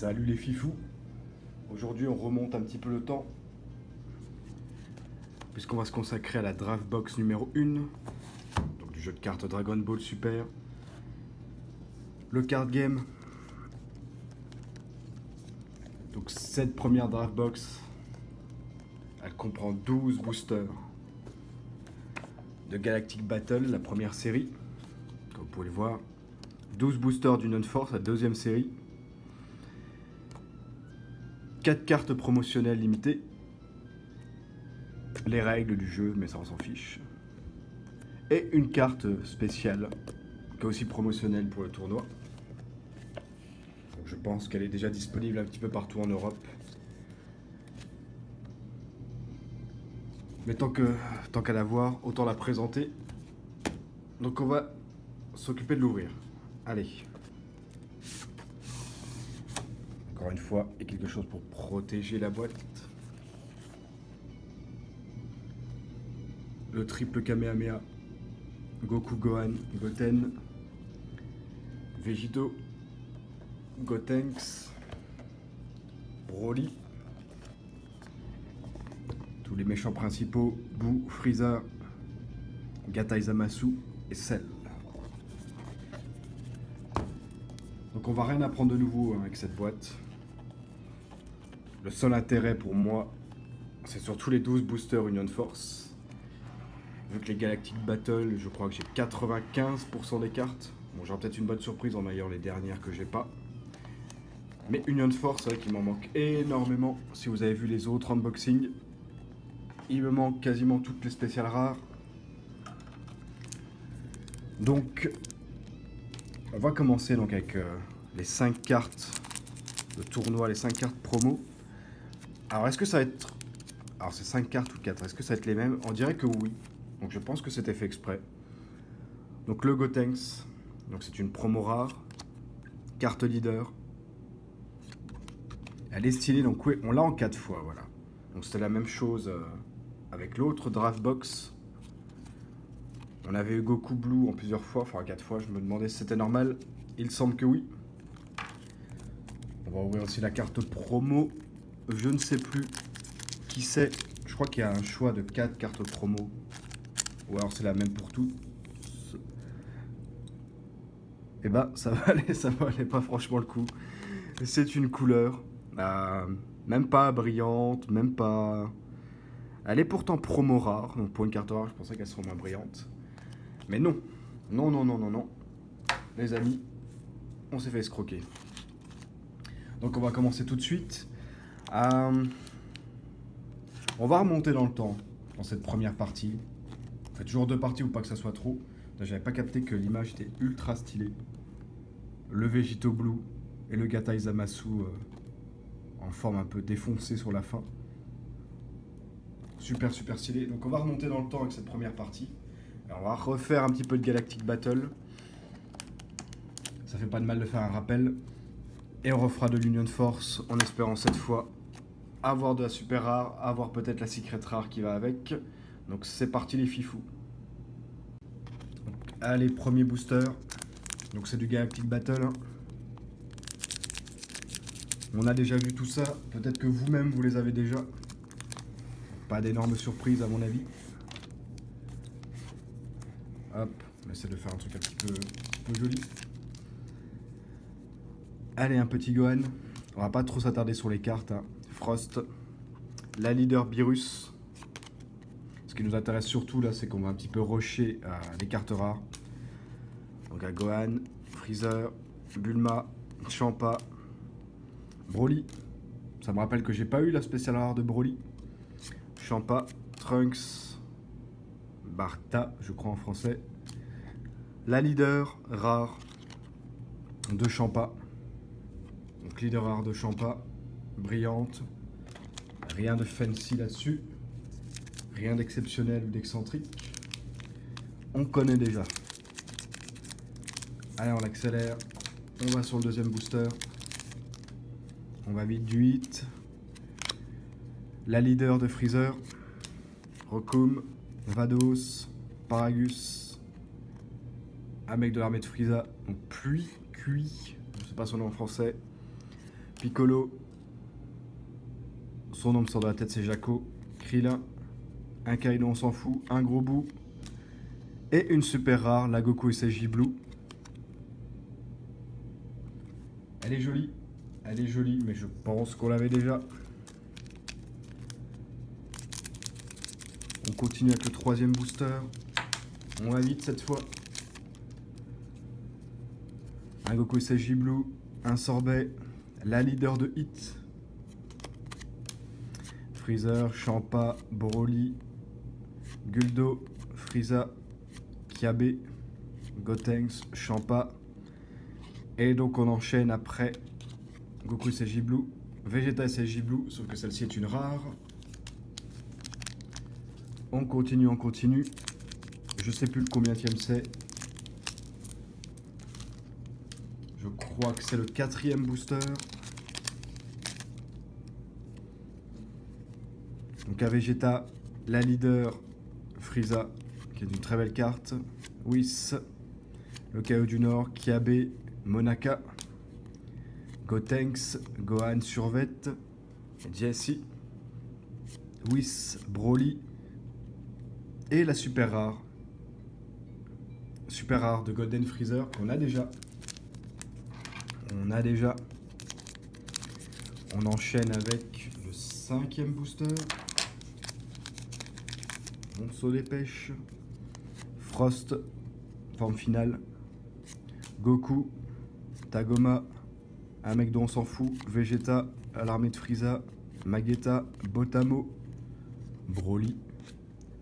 Salut les fifous. Aujourd'hui on remonte un petit peu le temps puisqu'on va se consacrer à la draft box numéro 1 donc du jeu de cartes Dragon Ball Super. Le card game. Donc cette première draft box, elle comprend 12 boosters de Galactic Battle, la première série. Comme vous pouvez le voir, 12 boosters d'Union Force, la deuxième série. 4 cartes promotionnelles limitées. Les règles du jeu, mais ça on s'en fiche. Et une carte spéciale, qui est aussi promotionnelle pour le tournoi. Donc je pense qu'elle est déjà disponible un petit peu partout en Europe. Mais tant qu'à la voir, autant la présenter. Donc on va s'occuper de l'ouvrir. Allez. Encore une fois, il y a quelque chose pour protéger la boîte. Le triple Kamehameha. Goku, Gohan, Goten. Vegito. Gotenks. Broly. Tous les méchants principaux. Boo, Freezer. Gatai Zamasu et Cell. Donc on va rien apprendre de nouveau avec cette boîte. Le seul intérêt pour moi, c'est surtout les 12 boosters Union Force. Vu que les Galactic Battle, je crois que j'ai 95% des cartes. Bon, j'aurai peut-être une bonne surprise en ayant les dernières que j'ai pas. Mais Union Force, c'est vrai qu'il m'en manque énormément. Si vous avez vu les autres unboxings, il me manque quasiment toutes les spéciales rares. Donc, on va commencer donc avec les 5 cartes de tournoi, les 5 cartes promo. Alors, est-ce que ça va être... Alors, c'est 5 cartes ou 4. Est-ce que ça va être les mêmes? On dirait que oui. Donc, je pense que c'était fait exprès. Donc, le Gotenks. Donc, c'est une promo rare. Carte leader. Elle est stylée. Donc, oui, on l'a en 4 fois, voilà. Donc, c'était la même chose avec l'autre draft box. On avait eu Goku Blue en plusieurs fois, enfin 4 fois. Je me demandais si c'était normal. Il semble que oui. On va ouvrir aussi la carte promo. Je ne sais plus qui c'est. Je crois qu'il y a un choix de 4 cartes promo. Ou alors c'est la même pour tous. Et bah ça valait pas franchement le coup. C'est une couleur. Même pas brillante, même pas... Elle est pourtant promo rare. Donc pour une carte rare, je pensais qu'elle serait moins brillante. Mais non. Non, non, non, non, non. Les amis, on s'est fait escroquer. Donc on va commencer tout de suite. On va remonter dans le temps, dans cette première partie. On fait toujours 2 parties ou pas que ça soit trop. J'avais pas capté que l'image était ultra stylée. Le Vegito Blue et le Gatai Zamasu en forme un peu défoncée sur la fin. Super super stylé. Donc on va remonter dans le temps avec cette première partie. Alors, on va refaire un petit peu de Galactic Battle. Ça fait pas de mal de faire un rappel. Et on refera de l'Union Force en espérant cette fois avoir de la super rare, avoir peut-être la secret rare qui va avec. Donc c'est parti les fifous. Donc, allez, premier booster. Donc c'est du Galactic Battle. On a déjà vu tout ça. Peut-être que vous-même vous les avez déjà. Pas d'énormes surprises à mon avis. Hop, on essaie de faire un truc un petit peu joli. Allez, un petit Gohan. On va pas trop s'attarder sur les cartes. Frost. La leader Beerus. Ce qui nous intéresse surtout là, c'est qu'on va un petit peu rusher les cartes rares. Donc à Gohan, Freezer, Bulma, Champa, Broly. Ça me rappelle que j'ai pas eu la spéciale rare de Broly. Champa, Trunks, Bartha, je crois en français. La leader rare de Champa. Donc leader rare de Champa, brillante. Rien de fancy là-dessus. Rien d'exceptionnel ou d'excentrique. On connaît déjà. Allez, on accélère. On va sur le deuxième booster. On va vite du 8. La leader de Freezer. Rokum, Vados, Paragus. Un mec de l'armée de Frieza. Donc Pluie, Cuit. Je sais pas son nom en français. Piccolo. Son nom me sort de la tête, c'est Jaco. Krillin. Un Kaido, on s'en fout. Un gros bout. Et une super rare, la Goku SSJ Blue. Elle est jolie. Elle est jolie, mais je pense qu'on l'avait déjà. On continue avec le troisième booster. On va vite cette fois. Un Goku SSJ Blue. Un sorbet. La leader de Hit. Freezer, Champa, Broly, Guldo, Frieza, Kiabe, Gotenks, Champa. Et donc on enchaîne après Goku SSJ Blue, Vegeta SSJ Blue, sauf que celle-ci est une rare. On continue, on continue. Je sais plus le combienième c'est. Je crois que c'est le quatrième booster. Donc à Vegeta, la leader, Frieza, qui est une très belle carte. Whis, le Chaos du Nord, Kiabe, Monaka, Gotenks, Gohan Survette, Jesse, Whis, Broly, et la super rare. Super rare de Golden Freezer qu'on a déjà. On enchaîne avec le cinquième booster. Monceau des pêches. Frost, forme finale. Goku, Tagoma, un mec dont on s'en fout. Vegeta, à l'armée de Frieza. Magetta, Botamo, Broly,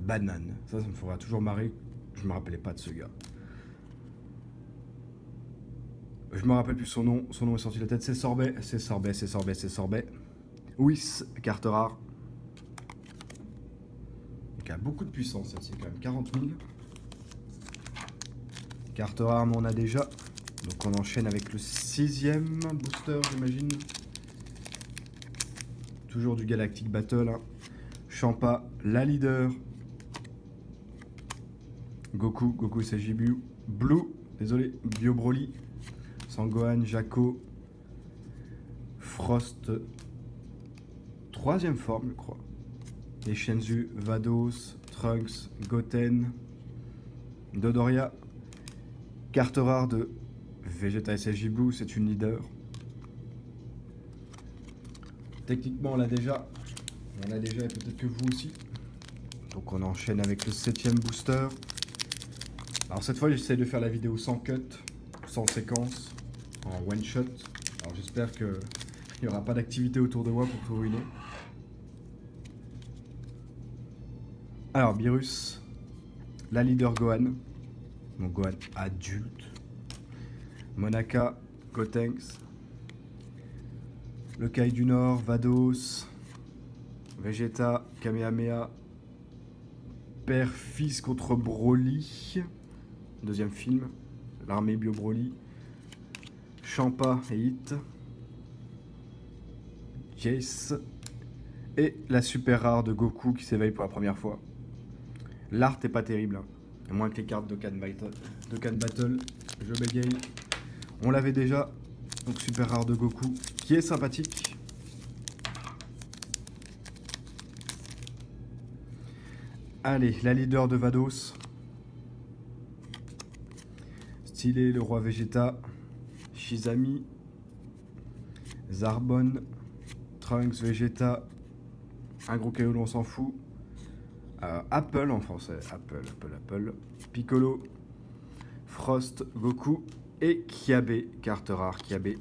Banane. Ça me fera toujours marrer. Je me rappelais pas de ce gars. Je me rappelle plus son nom. Son nom est sorti de la tête. C'est Sorbet. C'est Sorbet. Whis, carte rare. Donc, a beaucoup de puissance, celle-ci, quand même 40 000. Carte rare, mais on a déjà. Donc on enchaîne avec le sixième booster, j'imagine. Toujours du Galactic Battle. Hein. Champa, la leader. Goku SSJ Blue. Désolé, Bio Broly. Sangohan, Jaco. Frost. Troisième forme, je crois. Et Shenzu, Vados, Trunks, Goten, Dodoria. Carte rare de Vegeta SSJ Blue, c'est une leader. Techniquement, on l'a déjà. Et peut-être que vous aussi. Donc on enchaîne avec le septième booster. Alors cette fois, j'essaie de faire la vidéo sans cut, sans séquence, en one shot. Alors j'espère qu'il n'y aura pas d'activité autour de moi pour tout ruiner. Alors, Beerus, la leader Gohan, donc Gohan adulte, Monaka, Gotenks, le Kai du Nord, Vados, Vegeta, Kamehameha, père-fils contre Broly, deuxième film, l'armée Bio Broly, Champa et Hit, Jace, et la super rare de Goku qui s'éveille pour la première fois. L'art est pas terrible, hein. À moins que les cartes de Can Battle, je bégaye. On l'avait déjà, donc super rare de Goku, qui est sympathique. Allez, la leader de Vados. Stylé, le roi Vegeta. Shizami. Zarbon. Trunks, Vegeta. Un gros caillou, on s'en fout. Apple en français. Apple. Piccolo. Frost, Goku. Et Kiabe, carte rare Kiabe.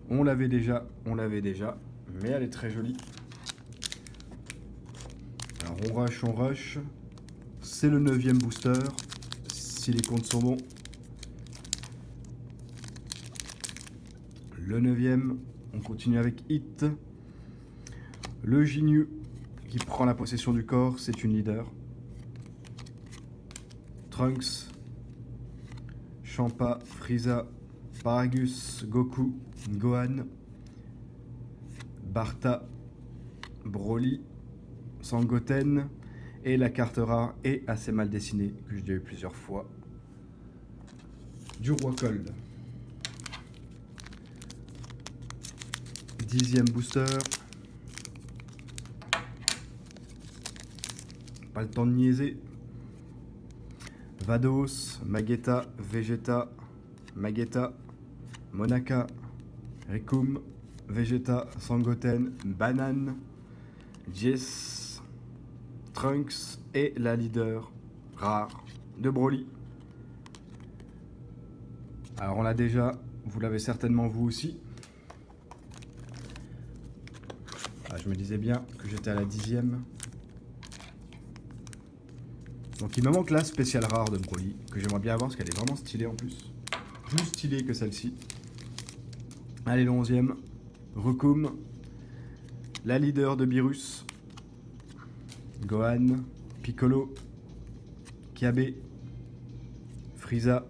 On l'avait déjà. Mais elle est très jolie. Alors on rush. C'est le 9e booster. Si les comptes sont bons. Le 9e. On continue avec Hit. Le Ginyu qui prend la possession du corps, c'est une leader. Trunks, Champa, Frieza, Paragus, Goku, Gohan, Barta, Broly, Sangoten, et la carte rare est assez mal dessinée, que j'ai déjà eu plusieurs fois, du Roi Cold. 10e booster. Pas le temps de niaiser. Vados, Magetta, Vegeta, Magetta, Monaka, Rikum, Vegeta, Sangoten, Banane, Jess, Trunks et la leader rare de Broly. Alors on l'a déjà, vous l'avez certainement vous aussi. Ah, je me disais bien que j'étais à la 10e. Donc il me manque la spéciale rare de Broly, que j'aimerais bien avoir parce qu'elle est vraiment stylée en plus. Plus stylée que celle-ci. Allez, le 11e. Rikum, la leader de Beerus, Gohan, Piccolo, Kiabe, Frieza,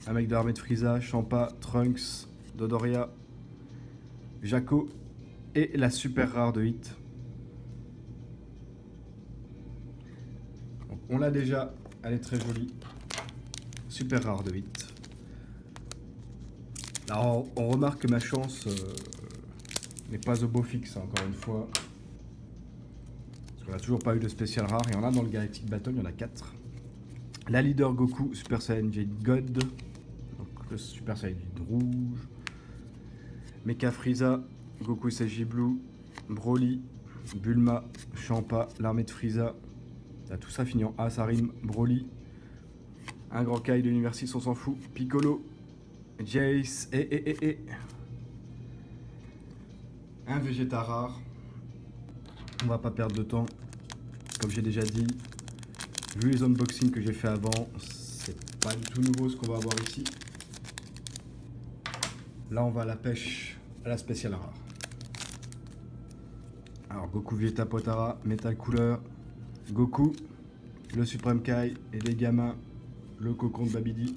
un mec de l'armée de Frieza, Champa, Trunks, Dodoria, Jaco et la super rare de Hit. Donc, on l'a déjà, elle est très jolie. Super rare de Hit. Alors on remarque que ma chance n'est pas au beau fixe, hein, encore une fois. Parce qu'on n'a toujours pas eu de spécial rare. Et on a dans le Galactic Battle, il y en a 4. La leader Goku, Super Saiyan Jade God. Donc le Super Saiyan Jade rouge. Mecha Frieza, Goku SSJ Blue, Broly, Bulma, Champa, l'armée de Frieza. Là, tout ça finit en A, ça rime. Broly. Un grand Kai de l'univers 6, on s'en fout. Piccolo, Jace et un Vegeta rare. On va pas perdre de temps. Comme j'ai déjà dit, vu les unboxings que j'ai fait avant, c'est pas du tout nouveau ce qu'on va avoir ici. Là, on va à la pêche à la spéciale rare. Alors, Goku Vegeta Potara, Metal Cooler, Goku, le Supreme Kai et les gamins, le cocon de Babidi.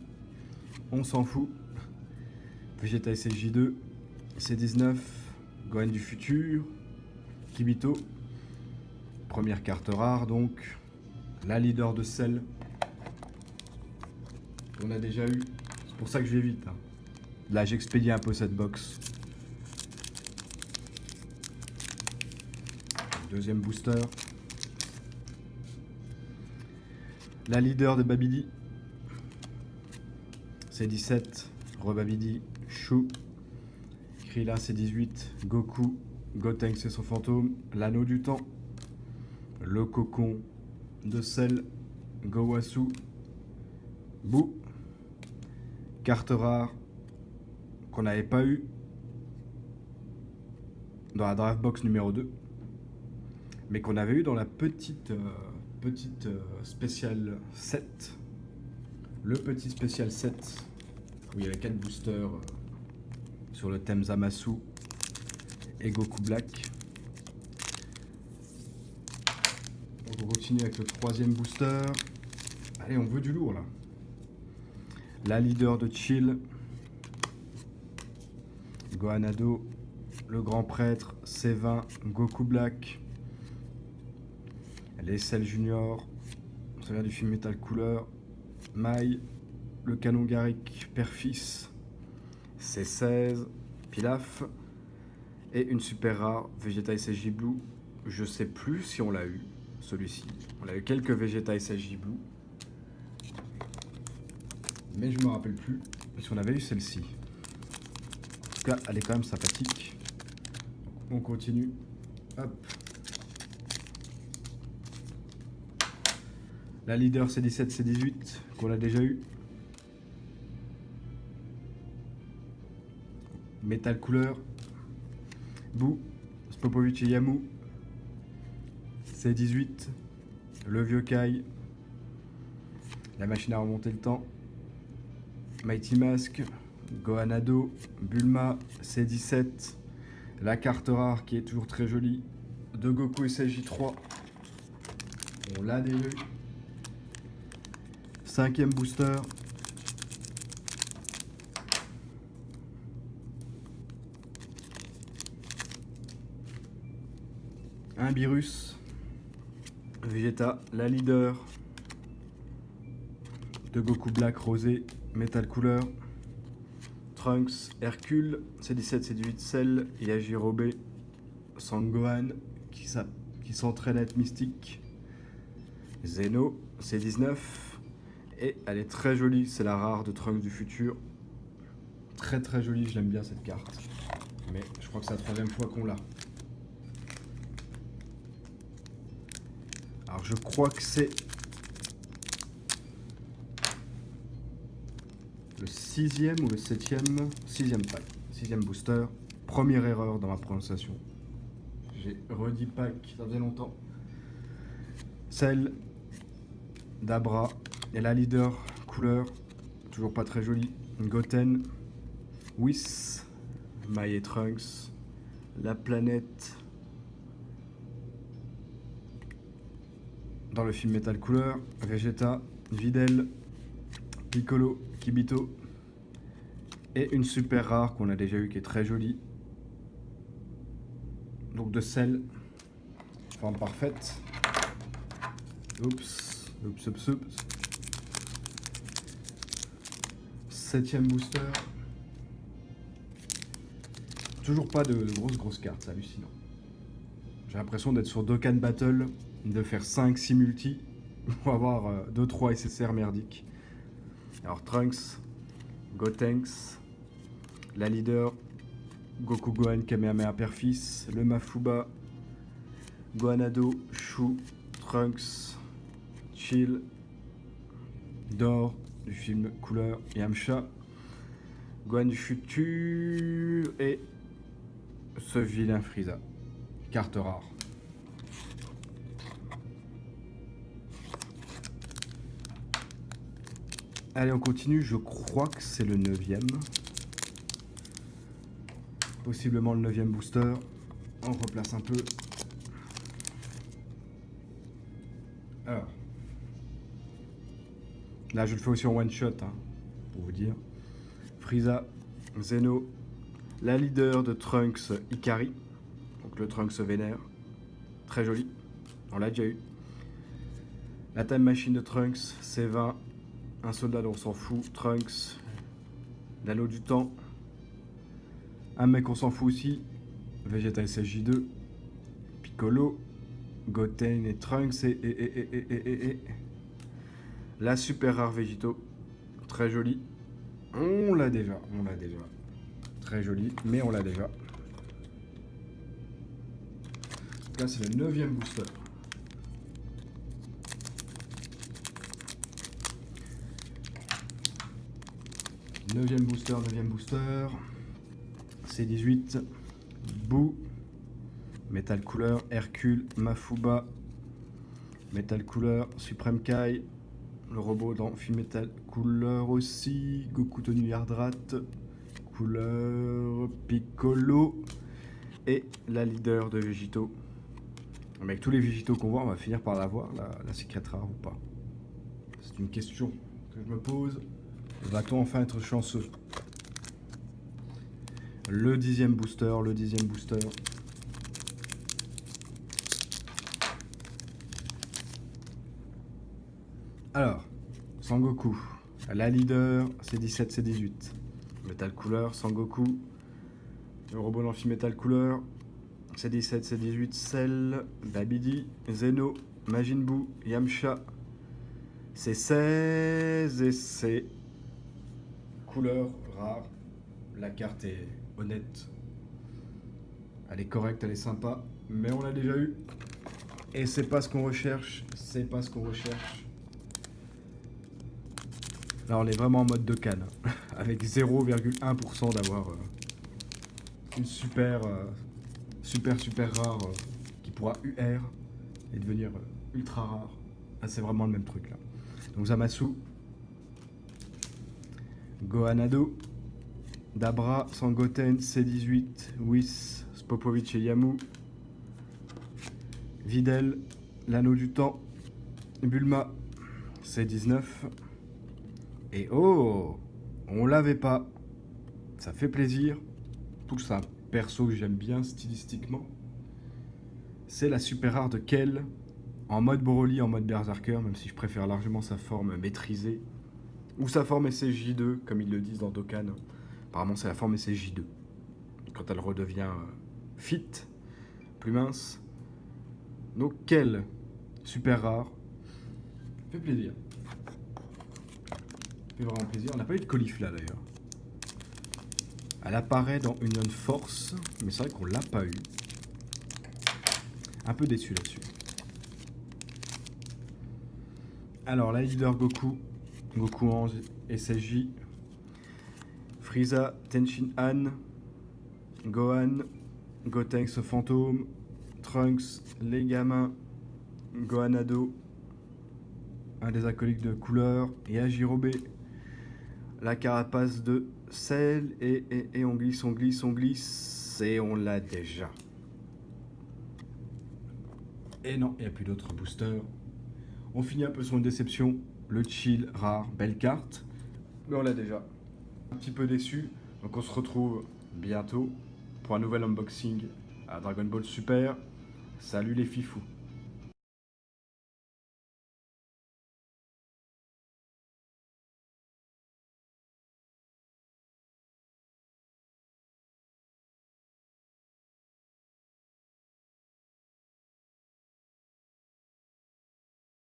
On s'en fout. Vegeta SSJ2, C19, Gohan du futur, Kibito, première carte rare donc, la leader de Cell, qu'on a déjà eu, c'est pour ça que je vais vite. Hein. Là j'expédie un peu cette box. Deuxième booster. La leader de Babidi, C17, Rebabidi, Chou, Krillin C18, Goku, Gotenks et son fantôme, l'anneau du temps, le cocon de Cell, Gowasu, Boo, carte rare qu'on n'avait pas eu dans la draft box numéro 2, mais qu'on avait eu dans la petite spéciale 7. Le petit spécial 7 où il y avait 4 boosters sur le thème Zamasu et Goku Black. Donc on continue avec le troisième booster. Allez, on veut du lourd là. La leader de Chill, Gohanado, le grand prêtre, C20, Goku Black, les Cell Junior, ça vient du film Metal Cooler, Mai, le canon Garrick, Père-Fils, C16, Pilaf, et une super rare, Vegeta SSJ Blue. Je sais plus si on l'a eu, celui-ci. On a eu quelques Vegeta SSJ Blue, mais je me rappelle plus si on avait eu celle-ci. En tout cas, elle est quand même sympathique. On continue. Hop. La leader C17, C18, qu'on a déjà eu. Metal Cooler, Boo, Spopovich et Yamu, C18, le vieux Kai, la machine à remonter le temps, Mighty Mask, Gohanado, Bulma, C17, la carte rare qui est toujours très jolie, de Goku SSJ3, on l'a déjà eu, 5e booster, un Beerus, Vegeta, la leader de Goku Black Rosé, Metal Cooler, Trunks, Hercule, C17, C18, Cell, Yajirobe, Sangohan, qui s'entraîne à être mystique, Zeno, C19, et elle est très jolie, c'est la rare de Trunks du futur. Très très jolie, je l'aime bien cette carte. Mais je crois que c'est la 3e fois qu'on l'a. Alors je crois que c'est le 6e ou le 7e, 6e pack, 6e booster. Première erreur dans ma prononciation. J'ai redit pack, ça faisait longtemps. Celle d'Abra et la leader couleur, toujours pas très jolie. Goten, Whis, Mai et Trunks, la planète dans le film Metal Couleur, Vegeta, Videl, Piccolo, Kibito et une super rare qu'on a déjà eu qui est très jolie. Donc de Cell, forme parfaite. Oups. 7e booster. Toujours pas de grosses cartes, c'est hallucinant. J'ai l'impression d'être sur Dokkan Battle, de faire 5-6 multi pour avoir 2-3 SSR merdiques. Alors Trunks, Gotenks, la leader, Goku Gohan Kamehameha Père-Fils, le Mafuba, Gohanado, Shu, Trunks, Chill, Dor du film Couleur, Yamcha, Gohan du futur et ce vilain Frieza. Carte rare. Allez, on continue. Je crois que c'est le 9e. Possiblement le 9e booster. On replace un peu. Alors. Là, je le fais aussi en one shot, hein, pour vous dire. Frieza, Zeno, la leader de Trunks Ikari. Donc le Trunks vénère. Très joli. On l'a déjà eu. La Time Machine de Trunks, C20. Un soldat dont on s'en fout, Trunks. L'anneau du temps. Un mec on s'en fout aussi, Vegeta SSJ2. Piccolo. Goten et Trunks et la super rare Végito. Très jolie. On l'a déjà. Très jolie, mais on l'a déjà. Là c'est le 9e booster. 9e booster. C18. Boo. Metal Couleur. Hercule. Mafuba. Metal Couleur. Supreme Kai. Le robot dans film Metal Couleur aussi. Goku Tenu Yardrat. Couleur Piccolo. Et la leader de Végito. Avec tous les Végito qu'on voit, on va finir par l'avoir, la secret rare ou pas. C'est une question que je me pose. Va-t-on enfin être chanceux? Le 10e booster. Alors, Sangoku, la leader, C17, C18. Metal Couleur, Sangoku. Le robot dans le film Metal Couleur, C17, C18, Cell, Babidi, Zeno, Majin Buu, Yamcha. C'est 16 et c'est couleur rare. La carte est honnête. Elle est correcte, elle est sympa, mais on l'a déjà eu. Et c'est pas ce qu'on recherche. Là, on est vraiment en mode de canne, avec 0,1% d'avoir une super rare qui pourra UR et devenir ultra rare. Là, c'est vraiment le même truc là. Donc Zamasu, Gohanado, Dabra, Sangoten, C18, Whis, Spopovic et Yamu, Videl, l'anneau du temps, Bulma, C19. Et oh, on l'avait pas. Ça fait plaisir. Tout ça, perso que j'aime bien stylistiquement. C'est la super rare de Kel, en mode Broly, en mode Berserker, même si je préfère largement sa forme maîtrisée. Ou sa forme SSJ2, comme ils le disent dans Dokkan. Apparemment, c'est la forme SSJ2. Quand elle redevient fit, plus mince. Donc, quelle super rare. Fait plaisir. Fait vraiment plaisir. On n'a pas eu de Caulifla d'ailleurs. Elle apparaît dans Union Force, mais c'est vrai qu'on l'a pas eu. Un peu déçu là-dessus. Alors, la leader Goku. Goku en SSJ. Frieza, Tenshin Han. Gohan. Gotenks Fantôme. Trunks, les gamins. Gohan Ado. Un des acolytes de couleur. Et Yajirobe. La carapace de Cell. Et on glisse, on glisse, on glisse. Et on l'a déjà. Et non, il n'y a plus d'autres boosters. On finit un peu sur une déception. Le chill rare, belle carte. Mais on l'a déjà. Un petit peu déçu. Donc on se retrouve bientôt pour un nouvel unboxing à Dragon Ball Super. Salut les fifous.